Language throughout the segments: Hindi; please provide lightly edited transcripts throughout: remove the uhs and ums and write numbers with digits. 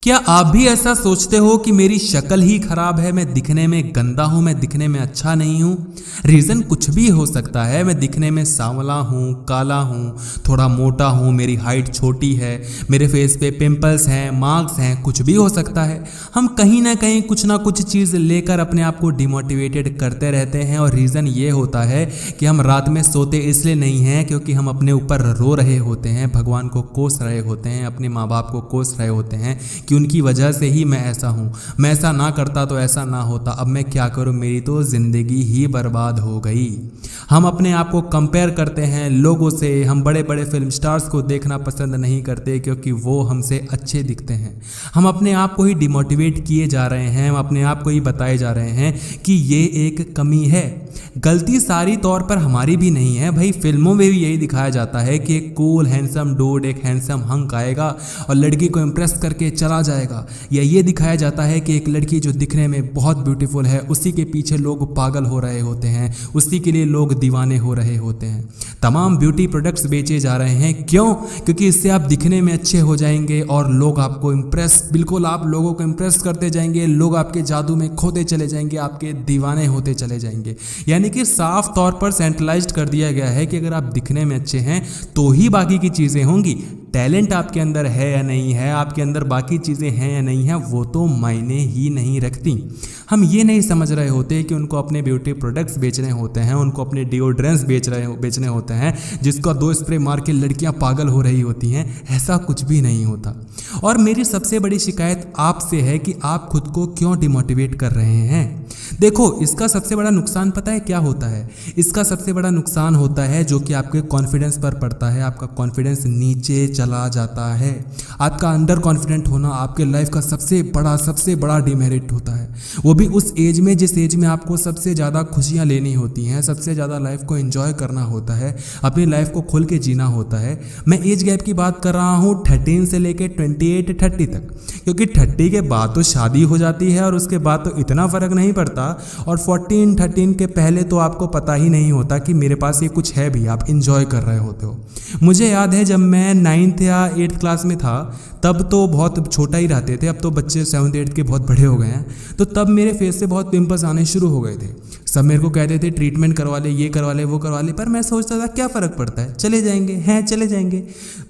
क्या आप भी ऐसा सोचते हो कि मेरी शक्ल ही खराब है, मैं दिखने में गंदा हूं, मैं दिखने में अच्छा नहीं हूं? रीज़न कुछ भी हो सकता है। मैं दिखने में सांवला हूं, काला हूं, थोड़ा मोटा हूं, मेरी हाइट छोटी है, मेरे फेस पे पिंपल्स हैं, मार्क्स हैं, कुछ भी हो सकता है। हम कहीं ना कहीं कुछ ना कुछ चीज़ लेकर अपने आप को डिमोटिवेटेड करते रहते हैं और रीज़न ये होता है कि हम रात में सोते इसलिए नहीं हैं क्योंकि हम अपने ऊपर रो रहे होते हैं, भगवान को कोस रहे होते हैं, अपने माँ बाप को कोस रहे होते हैं कि उनकी वजह से ही मैं ऐसा हूँ, मैं ऐसा ना करता तो ऐसा ना होता, अब मैं क्या करूँ, मेरी तो ज़िंदगी ही बर्बाद हो गई। हम अपने आप को कंपेयर करते हैं लोगों से। हम बड़े बड़े फिल्म स्टार्स को देखना पसंद नहीं करते क्योंकि वो हमसे अच्छे दिखते हैं। हम अपने आप को ही डिमोटिवेट किए जा रहे हैं, हम अपने आप को ही बताए जा रहे हैं कि ये एक कमी है। गलती सारी तौर पर हमारी भी नहीं है भाई। फिल्मों में भी यही दिखाया जाता है कि एक कूल हैंडसम डूड, एक हैंडसम हंक आएगा और लड़की को इम्प्रेस करके चला जाएगा, या ये दिखाया जाता है कि एक लड़की जो दिखने में बहुत ब्यूटीफुल है उसी के पीछे लोग पागल हो रहे होते हैं, उसी के लिए लोग दीवाने हो रहे होते हैं। तमाम ब्यूटी प्रोडक्ट्स बेचे जा रहे हैं। क्यों? क्योंकि इससे आप दिखने में अच्छे हो जाएंगे और लोग आपको इम्प्रेस, बिल्कुल आप लोगों को इम्प्रेस करते जाएंगे, लोग आपके जादू में खोते चले जाएंगे, आपके दीवाने होते चले जाएंगे। यानी कि साफ तौर पर सेंट्रलाइज्ड कर दिया गया है कि अगर आप दिखने में अच्छे हैं तो ही बाकी की चीज़ें होंगी। टैलेंट आपके अंदर है या नहीं है, आपके अंदर बाकी चीज़ें हैं या नहीं है, वो तो मायने ही नहीं रखती। हम ये नहीं समझ रहे होते कि उनको अपने ब्यूटी प्रोडक्ट्स बेचने होते हैं, उनको अपने डिओड्रेंट्स बेचने होते हैं जिसका 2 स्प्रे मार के लड़कियां पागल हो रही होती हैं। ऐसा कुछ भी नहीं होता। और मेरी सबसे बड़ी शिकायत आपसे है कि आप खुद को क्यों डिमोटिवेट कर रहे हैं। देखो, इसका सबसे बड़ा नुकसान पता है क्या होता है? इसका सबसे बड़ा नुकसान होता है जो कि आपके कॉन्फिडेंस पर पड़ता है। आपका कॉन्फिडेंस नीचे चला जाता है। आपका अंडर कॉन्फिडेंट होना आपके लाइफ का सबसे बड़ा डिमेरिट होता है। वो भी उस एज में जिस एज में आपको सबसे ज़्यादा खुशियाँ लेनी होती हैं, सबसे ज़्यादा लाइफ को एंजॉय करना होता है, अपनी लाइफ को खुल के जीना होता है। मैं एज गैप की बात कर रहा हूँ 13 से लेकर 28-30 तक, क्योंकि 30 के बाद तो शादी हो जाती है और उसके बाद तो इतना फ़र्क नहीं पड़ता। और 14-13 के पहले तो आपको पता ही नहीं होता कि मेरे पास ये कुछ है भी, आप इंजॉय कर रहे होते हो। मुझे याद है जब मैं 9th या 8th क्लास में था तब तो बहुत छोटा ही रहते थे, अब तो बच्चे 7th-8th के बहुत बड़े हो गए हैं। तो तब मेरे फेस से बहुत पिंपल्स आने शुरू हो गए थे। सब मेरे को कहते थे ट्रीटमेंट करवा ले, ये करवा ले, वो करवा ले, पर मैं सोचता था क्या फ़र्क पड़ता है, चले जाएंगे।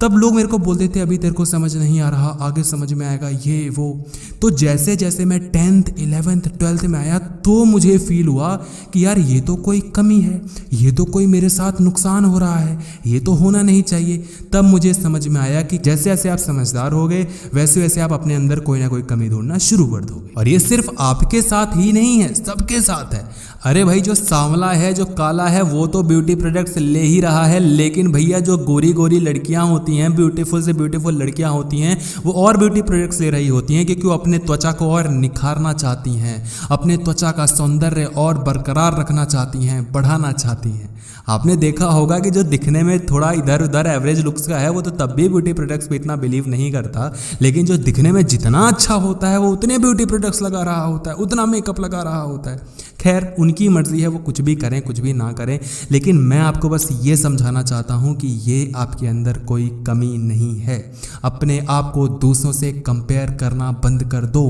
तब लोग मेरे को बोलते थे अभी तेरे को समझ नहीं आ रहा, आगे समझ में आएगा, ये वो। तो जैसे जैसे मैं 10th, 11th, 12th में आया तो मुझे फील हुआ कि यार ये तो कोई कमी है, ये तो कोई मेरे साथ नुकसान हो रहा है, ये तो होना नहीं चाहिए। तब मुझे समझ में आया कि जैसे जैसे आप समझदार हो गए वैसे वैसे आप अपने अंदर कोई ना कोई कमी ढूंढना शुरू कर दोगे। और ये सिर्फ आपके साथ ही नहीं है, सबके साथ है। अरे भाई, जो सांवला है, जो काला है, वो तो ब्यूटी प्रोडक्ट्स ले ही रहा है, लेकिन भैया जो गोरी गोरी लड़कियां होती हैं, ब्यूटीफुल से ब्यूटीफुल लड़कियां होती हैं, वो और ब्यूटी प्रोडक्ट्स ले रही होती हैं क्योंकि वो अपने त्वचा को और निखारना चाहती हैं, अपने त्वचा का सौंदर्य और बरकरार रखना चाहती हैं, बढ़ाना चाहती हैं। आपने देखा होगा कि जो दिखने में थोड़ा इधर उधर एवरेज लुक्स का है वो तो तब भी ब्यूटी प्रोडक्ट्स पे इतना बिलीव नहीं करता, लेकिन जो दिखने में जितना अच्छा होता है वो उतने ब्यूटी प्रोडक्ट्स लगा रहा होता है, उतना मेकअप लगा रहा होता है। खैर, उनकी मर्जी है, वो कुछ भी करें कुछ भी ना करें, लेकिन मैं आपको बस ये समझाना चाहता हूँ कि ये आपके अंदर कोई कमी नहीं है। अपने आप को दूसरों से कंपेयर करना बंद कर दो।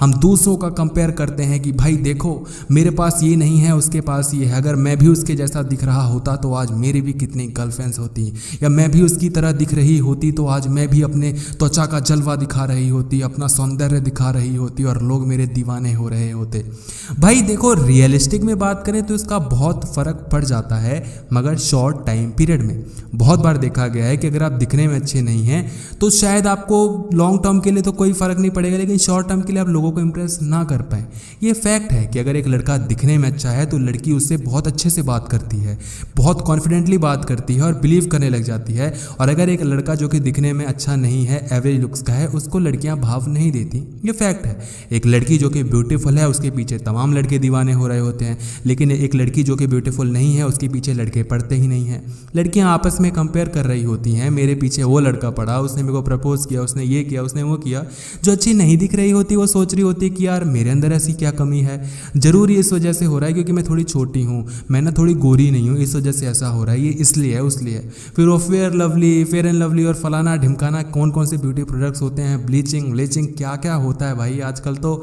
हम दूसरों का कंपेयर करते हैं कि भाई देखो मेरे पास ये नहीं है, उसके पास ये है, अगर मैं भी उसके जैसा दिख रहा होता तो आज मेरी भी कितनी गर्लफ्रेंड्स होती, या मैं भी उसकी तरह दिख रही होती तो आज मैं भी अपने त्वचा का जलवा दिखा रही होती, अपना सौंदर्य दिखा रही होती और लोग मेरे दीवाने हो रहे होते। भाई देखो, रियलिस्टिक में बात करें तो इसका बहुत फ़र्क पड़ जाता है, मगर शॉर्ट टाइम पीरियड में। बहुत बार देखा गया है कि अगर आप दिखने में अच्छे नहीं हैं तो शायद आपको लॉन्ग टर्म के लिए तो कोई फ़र्क नहीं पड़ेगा, लेकिन शॉर्ट टर्म के लिए आप लोगों को इम्प्रेस ना कर पाएँ। ये फैक्ट है कि अगर एक लड़का दिखने में अच्छा है तो लड़की उससे बहुत अच्छे से बात करती है, बहुत कॉन्फिडेंटली बात करती है और बिलीव करने लग जाती है। और अगर एक लड़का जो कि दिखने में अच्छा नहीं है, एवरेज लुक्स का है, उसको लड़कियाँ भाव नहीं देती। ये फैक्ट है। एक लड़की जो कि ब्यूटीफुल है उसके पीछे तमाम लड़के दीवाने हो रहे होते हैं, लेकिन एक लड़की जो कि ब्यूटीफुल नहीं है उसके पीछे लड़के पड़ते ही नहीं हैं। लड़कियां आपस में कंपेयर कर रही होती हैं, मेरे पीछे वो लड़का पड़ा, उसने मेरे को प्रपोज किया, उसने ये किया, उसने वो किया। जो अच्छी नहीं दिख रही होती वो सोच रही होती है कि यार मेरे अंदर ऐसी क्या कमी है, जरूर ये इस वजह से हो रहा है क्योंकि मैं थोड़ी छोटी हूँ, मैं ना थोड़ी गोरी नहीं हूँ, इस वजह से ऐसा हो रहा है, ये इसलिए है उसलिए है। फिर वो फेयर एंड लवली और फलाना ढिमकाना कौन कौन से ब्यूटी प्रोडक्ट्स होते हैं, ब्लीचिंग क्या क्या होता है भाई। आजकल तो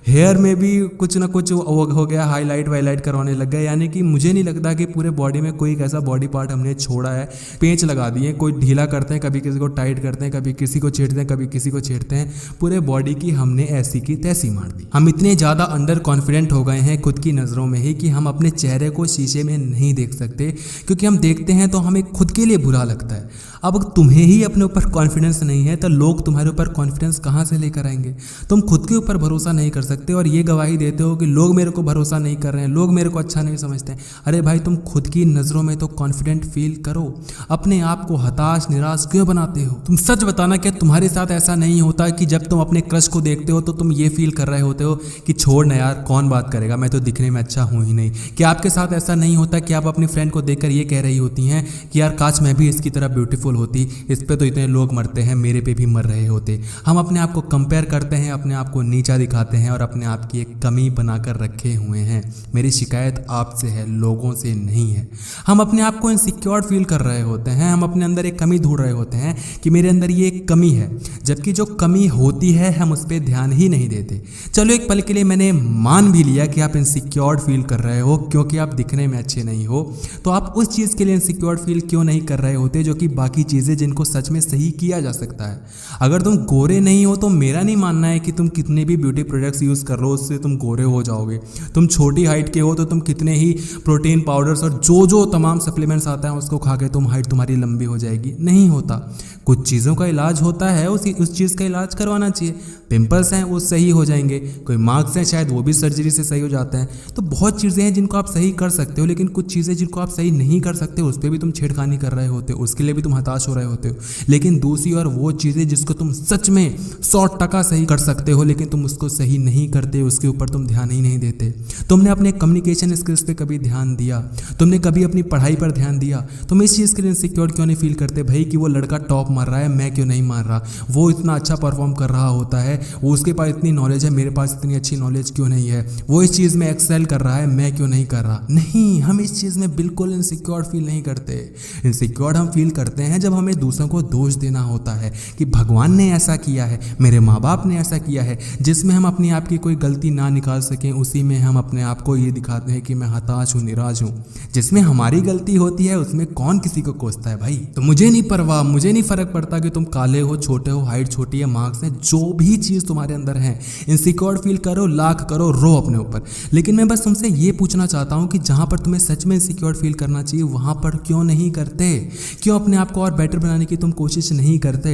हेयर में भी कुछ ना कुछ हो गया, हाईलाइट वाईलाइट करवाने लग गए। यानी कि मुझे नहीं लगता कि पूरे बॉडी में कोई ऐसा बॉडी पार्ट हमने छोड़ा है, पेंच लगा दिए, कोई ढीला करते हैं, कभी किसी को टाइट करते हैं, कभी किसी को छेड़ते हैं, कभी किसी को छेड़ते हैं, पूरे बॉडी की हमने ऐसी की तैसी मार दी। हम इतने ज़्यादा अंडर कॉन्फिडेंट हो गए हैं खुद की नज़रों में ही कि हम अपने चेहरे को शीशे में नहीं देख सकते, क्योंकि हम देखते हैं तो हमें खुद के लिए बुरा लगता है। अब तुम्हें ही अपने ऊपर कॉन्फिडेंस नहीं है तो लोग तुम्हारे ऊपर कॉन्फिडेंस कहाँ से लेकर आएंगे। तुम खुद के ऊपर भरोसा नहीं कर सकते और ये गवाही देते हो कि लोग मेरे को भरोसा नहीं कर रहे हैं, लोग मेरे को अच्छा नहीं समझते हैं। अरे भाई तुम खुद की नज़रों में तो कॉन्फिडेंट फील करो, अपने आप को हताश निराश क्यों बनाते हो। तुम सच बताना क्या तुम्हारे साथ ऐसा नहीं होता कि जब तुम अपने क्रश को देखते हो तो तुम ये फील कर रहे होते हो कि छोड़ ना यार, कौन बात करेगा, मैं तो दिखने में अच्छा हूँ ही नहीं। क्या आपके साथ ऐसा नहीं होता कि आप अपनी फ्रेंड को देखकर ये कह रही होती हैं कि यार काश मैं भी इसकी तरह ब्यूटीफुल होती, इस पे तो इतने लोग मरते हैं, मेरे पे भी मर रहे होते। हम अपने आप को कंपेयर करते हैं, अपने आप को नीचा दिखाते हैं और अपने आप की एक कमी बनाकर रखे हुए हैं। मेरी शिकायत आपसे है, लोगों से नहीं है। हम अपने आप को इनसिक्योर फील कर रहे होते हैं, हम अपने अंदर एक कमी ढूंढ रहे होते हैं कि मेरे अंदर ये एक कमी है, जबकि जो कमी होती है हम उस पर ध्यान ही नहीं देते। चलो एक पल के लिए मैंने मान भी लिया कि आप इनसिक्योर फील कर रहे हो क्योंकि आप दिखने में अच्छे नहीं हो, तो आप उस चीज़ के लिए इनसिक्योर फील क्यों नहीं कर रहे होते जो कि बाकी चीज़ें जिनको सच में सही किया जा सकता है। अगर तुम गोरे नहीं हो तो मेरा नहीं मानना है कि तुम कितने भी ब्यूटी प्रोडक्ट्स यूज़ कर लो उससे तुम गोरे हो जाओगे। तुम छोटी हाइट के हो तो तुम कितने ही प्रोटीन पाउडर्स और जो तमाम सप्लीमेंट्स आता है उसको खा के हाइट तुम्हारी लंबी हो जाएगी, नहीं होता। कुछ चीज़ों का इलाज होता है, उस चीज़ का इलाज करवाना चाहिए। पिंपल्स हैं वो सही हो जाएंगे, कोई मार्क्स हैं शायद वो भी सर्जरी से सही हो जाते हैं। तो बहुत चीज़ें हैं जिनको आप सही कर सकते हो, लेकिन कुछ चीज़ें जिनको आप सही नहीं कर सकते उस पर भी तुम छेड़खानी कर रहे होते हो, उसके लिए भी तुम हताश हो रहे होते हो। लेकिन दूसरी और वो चीज़ें जिसको तुम सच में 100% सही कर सकते हो लेकिन तुम उसको सही नहीं करते, उसके ऊपर तुम ध्यान ही नहीं देते। तुमने अपने कम्युनिकेशन स्किल्स पे कभी ध्यान दिया, तुमने कभी अपनी पढ़ाई पर ध्यान दिया। तुम इस चीज़ के लिए इनसिक्योर क्यों नहीं फील करते भाई कि वो लड़का टॉप मार रहा है, मैं क्यों नहीं मार रहा, वो इतना अच्छा परफॉर्म कर रहा होता है, वो उसके पास इतनी नॉलेज है, मेरे पास इतनी अच्छी नॉलेज क्यों नहीं है, वो इस चीज़ में एक्सेल कर रहा है, मैं क्यों नहीं कर रहा। नहीं, हम इस चीज़ में बिल्कुल इनसिक्योर फील नहीं करते। इनसिक्योर हम फील करते हैं जब हमें दूसरों को दोष देना होता है कि भगवान ने ऐसा किया है, मेरे माँ बाप ने ऐसा किया है। जिसमें हम अपनी आप की कोई गलती ना निकाल सकें उसी में हम अपने आप को ये दिखाते हैं कि मैं हताश हूँ, निराश हूँ। जिसमें हमारी गलती होती है उसमें कौन किसी को कोसता है भाई। तो मुझे नहीं परवाह, मुझे नहीं फर्क पड़ता कि तुम काले हो, छोटे हो, हाइट छोटी है, मार्क्स है, जो भी चीज़ तुम्हारे अंदर है इनसिक्योर फील करो, लाख करो, रो अपने ऊपर। लेकिन मैं बस तुमसे ये पूछना चाहता हूँ कि जहाँ पर तुम्हें सच में इनसिक्योर फील करना चाहिए वहाँ पर क्यों नहीं करते, क्यों अपने आप को और बेटर बनाने की तुम कोशिश नहीं करते।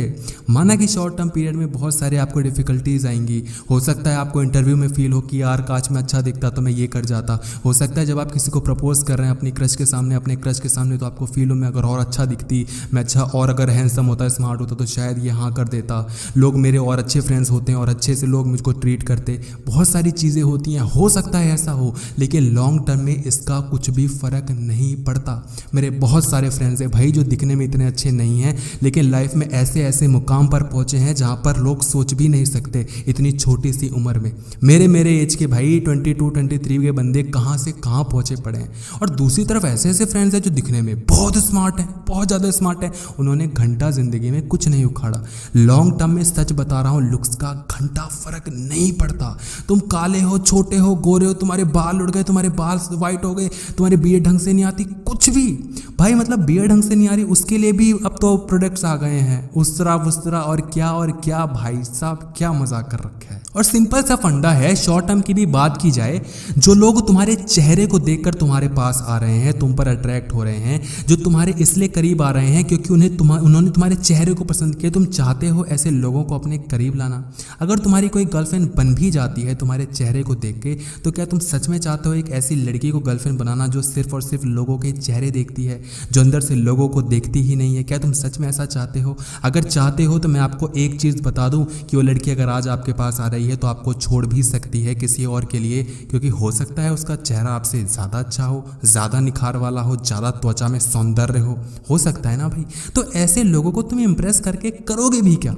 माना कि शॉर्ट टर्म पीरियड में बहुत सारे आपको डिफिकल्टीज आएंगी, हो सकता है आपको इंटरव्यू में फील हो कि यार काश मैं अच्छा दिखता तो मैं ये कर जाता। हो सकता है जब आप किसी को प्रपोज कर रहे हैं अपनी क्रश के सामने, अपने क्रश के सामने, तो आपको फील हो मैं अगर और अच्छा दिखती, मैं अच्छा और अगर हैंडसम होता, स्मार्ट होता तो शायद ये हाँ कर देता, लोग मेरे और अच्छे फ्रेंड्स होते हैं और अच्छे से लोग मुझको ट्रीट करते। बहुत सारी चीज़ें होती हैं, हो सकता है ऐसा हो, लेकिन लॉन्ग टर्म में इसका कुछ भी फ़र्क नहीं पड़ता। मेरे बहुत सारे फ्रेंड्स हैं भाई जो दिखने में इतने अच्छे नहीं हैं लेकिन लाइफ में ऐसे ऐसे मुकाम पर पहुंचे हैं जहां पर लोग सोच भी नहीं सकते इतनी छोटी सी उम्र में। मेरे एज के भाई 22-23 के बंदे कहां से कहां पहुंचे पड़े हैं। और दूसरी तरफ ऐसे ऐसे फ्रेंड्स हैं जो दिखने में बहुत स्मार्ट हैं, बहुत ज़्यादा स्मार्ट हैं, उन्होंने घंटा ज़िंदगी में कुछ नहीं उखाड़ा। लॉन्ग टर्म में सच बता रहा हूँ, लुक्स का घंटा फर्क नहीं पड़ता। तुम काले हो, छोटे हो, गोरे हो, तुम्हारे बाल उड़ गए, तुम्हारे बाल वाइट हो गए, तुम्हारी बियर्ड ढंग से नहीं आती, कुछ भी भाई, मतलब बियर्ड ढंग से नहीं आ रही उसके लिए भी अब तो प्रोडक्ट्स आ गए हैं, उस्तरा वुस्तरा और क्या भाई साहब, क्या मजाक कर रखा है। और सिंपल सा फंडा है, शॉर्ट टर्म की भी बात की जाए, जो लोग तुम्हारे चेहरे को देखकर तुम्हारे पास आ रहे हैं, तुम पर अट्रैक्ट हो रहे हैं, जो तुम्हारे इसलिए करीब आ रहे हैं क्योंकि उन्होंने तुम्हारे चेहरे को पसंद किया। तुम चाहते हो ऐसे लोगों को अपने करीब लाना, अगर तुम्हारी कोई गर्लफ्रेंड बन भी जाती है तुम्हारे चेहरे को देख के, तो क्या तुम सच में चाहते हो एक ऐसी लड़की को गर्लफ्रेंड बनाना जो सिर्फ और सिर्फ लोगों के चेहरे देखती है, जो अंदर से लोगों को देखती ही नहीं है? क्या तुम सच में ऐसा चाहते हो? अगर चाहते हो तो मैं आपको एक चीज़ बता दूं कि वो लड़की अगर आज आपके पास आ रही है तो आपको छोड़ भी सकती है किसी और के लिए, क्योंकि हो सकता है उसका चेहरा आपसे ज़्यादा अच्छा हो, ज़्यादा निखार वाला हो, ज़्यादा त्वचा में सौंदर्य हो सकता है ना भाई। तो ऐसे लोगों को तुम इम्प्रेस करके करोगे भी क्या?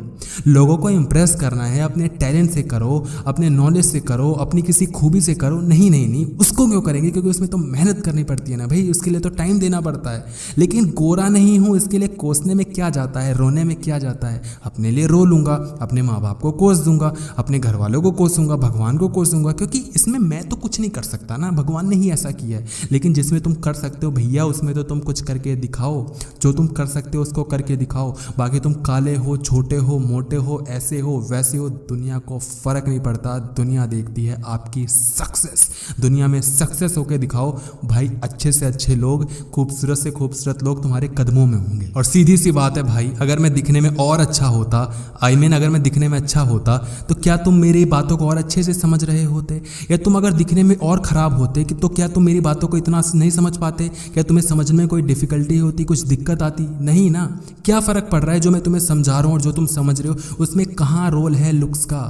लोगों को इम्प्रेस करना है अपने टैलेंट से करो, अपने नॉलेज से करो, अपनी किसी खूबी से करो। नहीं नहीं नहीं, उसको क्यों करेंगे? क्योंकि उसमें तो मेहनत करनी पड़ती है ना भाई, उसके लिए तो टाइम देना पड़ता है। लेकिन गोरा नहीं हूँ इसके लिए कोसने में क्या जाता है, रोने में क्या जाता है? अपने लिए रो लूंगा, अपने माँ बाप को कोस दूंगा, अपने घर वालों को कोसूंगा, भगवान को कोसूंगा, क्योंकि इसमें मैं तो कुछ नहीं कर सकता ना, भगवान ने ही ऐसा किया है। लेकिन जिसमें तुम कर सकते हो भैया, उसमें तो तुम कुछ करके दिखाओ। जो तुम कर सकते हो उसको करके दिखाओ। बाकी तुम काले हो, छोटे हो, मोटे हो, ऐसे हो, वैसे हो, दुनिया को फर्क नहीं पड़ता। दुनिया देखती है आपकी सक्सेस। दुनिया में सक्सेस होके दिखाओ भाई। अच्छे से अच्छे लोग, खूबसूरत से खूबसूरत लोग तुम्हारे कदमों में होंगे। और सीधी सी बात है भाई, अगर मैं दिखने में और अच्छा होता, अगर मैं दिखने में अच्छा होता तो क्या तुम मेरी बातों को और अच्छे से समझ रहे होते? या तुम अगर दिखने में और खराब होते तो क्या तुम मेरी बातों को इतना नहीं समझ पाते? क्या तुम्हें समझने में कोई डिफिकल्टी होती, कुछ दिक्कत आती? नहीं ना। क्या फर्क पड़ रहा है जो मैं तुम्हें समझा रहा हूँ और जो तुम समझ रहे हो, उसमें कहाँ रोल है लुक्स का?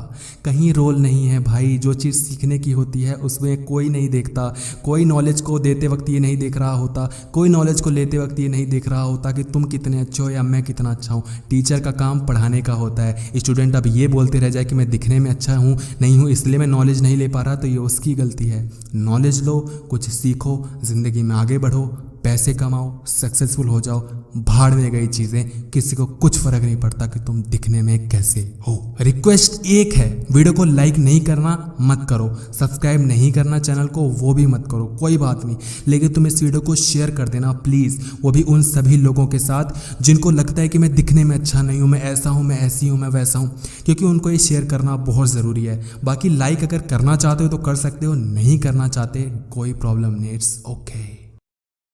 कहीं रोल नहीं है भाई। जो चीज़ सीखने की होती है उसमें कोई नहीं देखता। कोई नॉलेज को देते वक्त ये नहीं देख रहा होता, कोई नॉलेज को लेते वक्त ये नहीं देख रहा होता कि तुम कितने अच्छे हो या मैं कितना अच्छा हूँ। टीचर का काम पढ़ाने का होता है। स्टूडेंट अब ये बोलते रह जाए कि मैं दिखने में अच्छा हूँ, नहीं हूँ, इसलिए मैं नॉलेज नहीं ले पा रहा, तो ये उसकी गलती है। नॉलेज लो, कुछ सीखो, ज़िंदगी में आगे बढ़ो, पैसे कमाओ, सक्सेसफुल हो जाओ। भाड़ में गई चीज़ें, किसी को कुछ फर्क नहीं पड़ता कि तुम दिखने में कैसे हो। रिक्वेस्ट एक है, वीडियो को लाइक नहीं करना मत करो, सब्सक्राइब नहीं करना चैनल को वो भी मत करो, कोई बात नहीं, लेकिन तुम इस वीडियो को शेयर कर देना प्लीज़। वो भी उन सभी लोगों के साथ जिनको लगता है कि मैं दिखने में अच्छा नहीं हूँ, मैं ऐसा हूँ, मैं ऐसी हूँ, मैं वैसा हूँ, क्योंकि उनको ये शेयर करना बहुत ज़रूरी है। बाकी लाइक अगर करना चाहते हो तो कर सकते हो, नहीं करना चाहते कोई प्रॉब्लम नहीं, इट्स ओके।